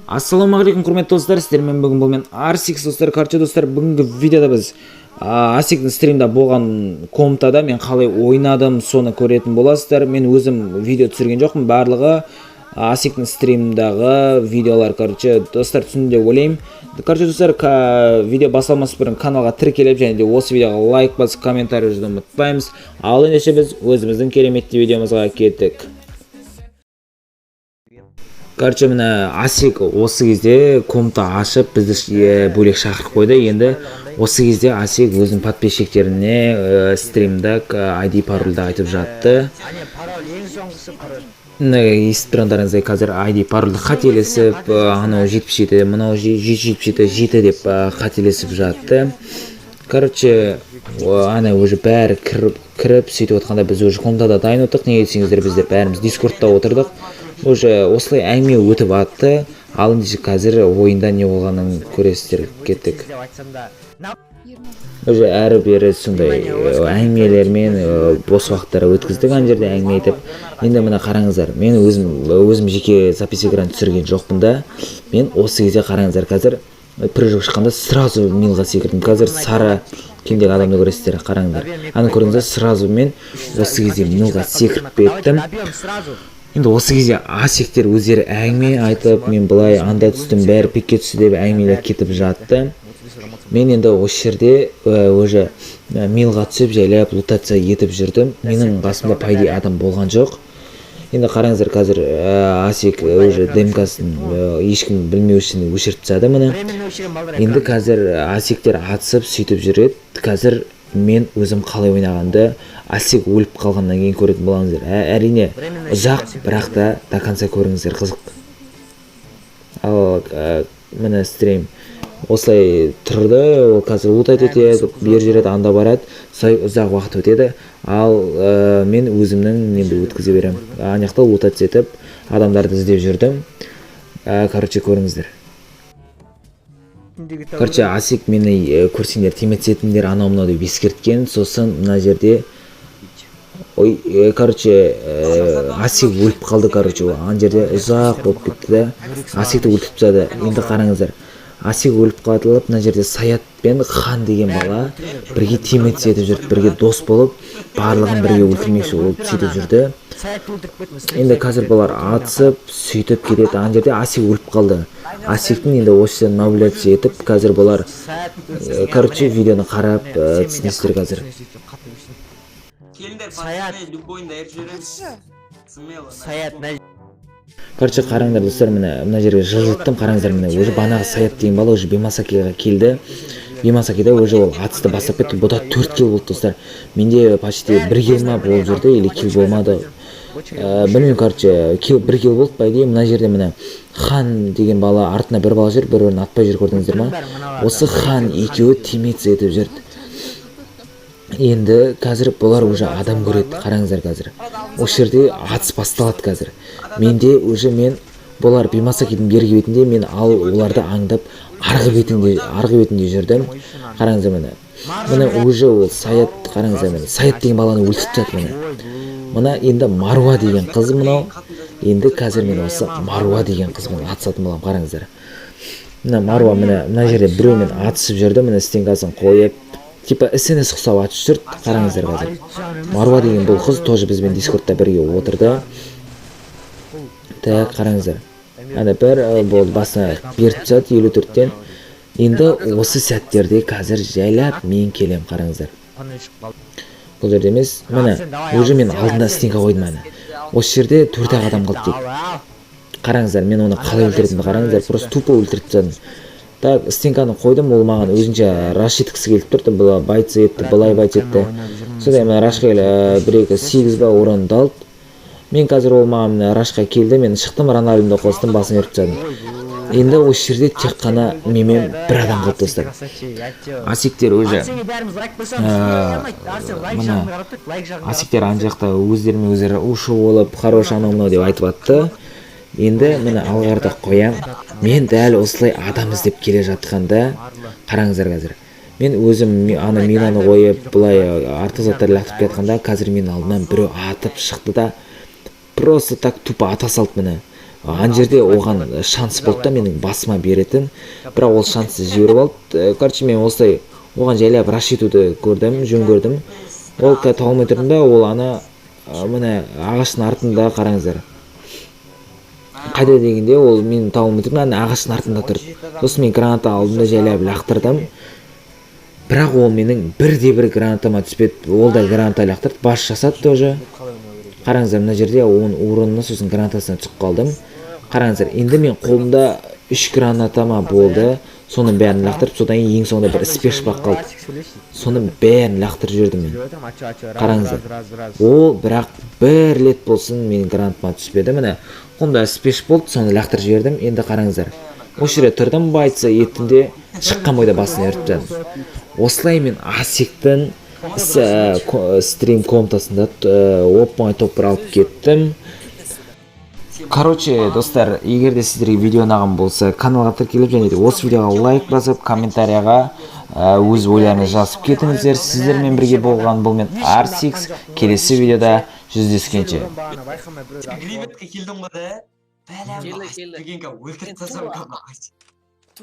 Ассалаумағалейкум құрметті достар, сіздермен бүгін бұл мен Арсикс достар. Короче достар, бүгінгі видеода біз Асиктің стримда болған комнатада мен қалай ойнадым, соны көретін боласыздар. Мен өзім видео түсірген жоқпын, барлығы Асиктің стримдағы видеолар. Короче достар, түсінді деп ойлаймын. Короче достар, видео басталмас бұрын каналға тіркеліп, және де осы видеоға лайк басып, комментарий жазуды ұмытпаймыз. Ал ендеше біз өзіміздің кереметті видеомызға кеттік. Короче, мына Асик осы кезде комната ашып бізді бөлек шақырып қойды. Енді осы кезде Асик өзінің подписчиктеріне стримда ID парольді айтып жатты. Естіп тұрғандарыңыздай қазір ID парольді қателесіп, анау 77, мынау 777 деп қателесіп жатты. Короче, ана уже бәрі кіріп сөйтіп отқанда біз уже комнатада дайын отырдық. Неге десеңіздер, біздер бәріміз Дискордта отырдық. Уже осылай әңгіме өтіп атты. Ал ендеше қазір ойында не болғанын көресіздер. Кеттік. Уже әрі-бері сондай әңгімелермен бос уақыттар өткіздік, ана жерде әңгіме айтып. Енді мына қараңыздар, мен өзім жеке запись экран түсірген жоқпын да. Мен осы кезде қараңыздар, қазір прыжок шыққанда сразу милға секірдім. Қазір сары киімдегі адамды көресіздер, қараңыздар. Аны көрдіңіздер, сразу мен осы кезде милға секіріп кеттім. Енді осы кезде Асиктер өздері әңгіме айтып, мен былай анда түстім, бәрі пикке түсті деп әңгімелер кетіп жатты. Мен енді осы жерде уже милға түсіп, жайлап лутация етіп жүрдім. Менің қасымда пайда адам болған жоқ. Енді қараңыздар, қазір Асик уже демкасын ешкім білмеу үшін өшіріп тастады мұны. Енді қазір Асиктер атысып сөйтіп жүреді. Қазір мен өзім қалай ойнағанды Асик өліп қалғаннан кейін көретін болаңыздар. Әрине ұзақ, бірақ та до конца көріңіздер, қызық. Ал міне стрим осылай тұрды, ол қазір лутать етеді, бер жүреді, анда барады, солай ұзақ уақыт өтеді. Ал мен өзімнің немді өткізе берем. Анаяқта лутать етіп, адамдарды іздеп жүрдім. Короче, көріңіздер. Короче, Асик мені көрсеңдер, теметсетіндер анау-мынау деп ескерткен. Сосын мына жерде короче, Асик өліп қалды, короче, ана жерде ұзақ болып кетті да. Асикті өлтіріп тастады. Енді қараңыздар, Асик өліп қалып, мына жерде Саят пен Хан деген бала бірге темет етіп жүрді, бірге дос болып, барлығын бірге өлтірмекші болып сөйтіп жүрді. Енді қазір бұлар атысып, сөйтіп кетеді. Ана жерде Асик өліп қалды. Асиктің енді осы наблюдация етіп, қазір бұлар короче, видеоны қарап түсінесіздер қазір. Короче, қараңдар достар, мына жерге жылжыттым, қараңыздар, уже банағы Саят деген бала уже Бимасакиға келді. Бимасакида уже ол атысты бастап кетті. Бұда 4 килл болды достар. Менде почти 1 килл ма болып жүрді, или килл болмады. Білмеймін, короче, 1 килл болды, по идее. Мына жерде міне Хан деген бала артына бір бала жүр, бір-бірін атпай жүр, көрдіңіздер ма? Осы Хан екеуі темет етіп жүрді. Енді қазір бұлар уже адам көреді, қараңыздар қазір. Осы жерде атыс басталады қазір. Менде уже бұлар Бимасакидің бергі бетінде, мен оларды аңдап арғы бетінде жүрдім. Қараңыздар мені. Мына уже ол Саят, қараңыздар мені. Саят деген баланы өлтіріп жатыр мені. Мына енді Маруа деген қыз мынау. Енді қазір мен осы Маруа деген қызбен атысатын болам, қараңыздар. Мына Маруа мына жерде біреумен атысып жүрді, мына стенкасын қойып, типа СНС құсап атып жүрді, қараңыздар қазір. Маруа деген бұл қыз тоже бізбен Дискордта бірге отырды. Так, қараңыздар. Ана бір болды, басына беріп тастады 54-тен. Енді осы сәттерде қазір жайлап мен келем, қараңыздар. Бұл жерде емес, міне уже мен алдында стенка қойдым ана. Осы жерде 4 адам қалды дейді. Қараңыздар, мен оны қалай өлтірдім, қараңыздар, просто тупо өлтіріп тастадым. Так, стенканы қойдым, ол маған өзінше раш еткісі келіп тұрды, бұла байт етті, бұлай байт етті. Содан мен рашқа 1-2-8 ба орын далды. Мен қазір ол маған рашқа келді, мен шықтым, Рональдоны қостым, басын өріп тастадым. Енді осы жерде тек қана менімен бір адам қалды достар. Асиктер уже Асиктер ана жақта өздерімен өздері ушы болып, хорош анау-мынау деп айтып атты. Енді мені алғарда қоям. Мен дәл осылай адам іздеп келе жатқанда, қараңыздар қазір. Мен өзім ана минаны қойып, бұлай артық заттар лақтырып кетқанда, қазір мен алдынан біреу атып шықты да, просто так тупо ата салды мені. ан жерде оған шанс болды да менің басыма беретін, бірақ ол шансты жіберіп алды. Короче, мен осылай оған жайлап рассчитываюды көрдім, жөн көрдім. Ол таба алмай тұрдым да, ол ана мына ағаштың артында қараңыздар. Қайда дегенде ол мен таба алмай тұрдым, ана ағаштың артында тұрды. Сосын мен граната алдым да жайлап лақтырдым. Бірақ ол менің бірде-бір гранатама түспеді. Ол да граната лақтырды, баш жасады тоже. Қараңыздар, мына жерде оның урынына сосын гранатасына түсіп қалдым. Қараңыздар, енді мен қолымда 3 гранатама болды. Соның бәрін лақтырып, содан ең соңында бір спеш бақ қалды. Соның бәрін лақтырып жібердім мен. Қараңыздар. Ол бірақ бір рет болсын менің гранатама түспеді. Міне, қолымда спеш болды, соны лақтырып жібердім. Енді қараңыздар. Осы жерде тұрдым, байытса еттім де шыққан бойда басын өртіп жадым. Осылай мен асектің стрим комнатасында оп-оңай топыр алып кеттім. Короче, достар, егер де сіздерге видео ұнаған болса, каналға тіркеліп және де осы видеоға лайк басып, комментарияға өз ойларыңызды жазып кетіңіздер. Сіздермен бірге болған бұл мен R6. Келесі видеода жүздескенше. Гриветке келдің ғой да? Бәлем, өлтіріп тастасам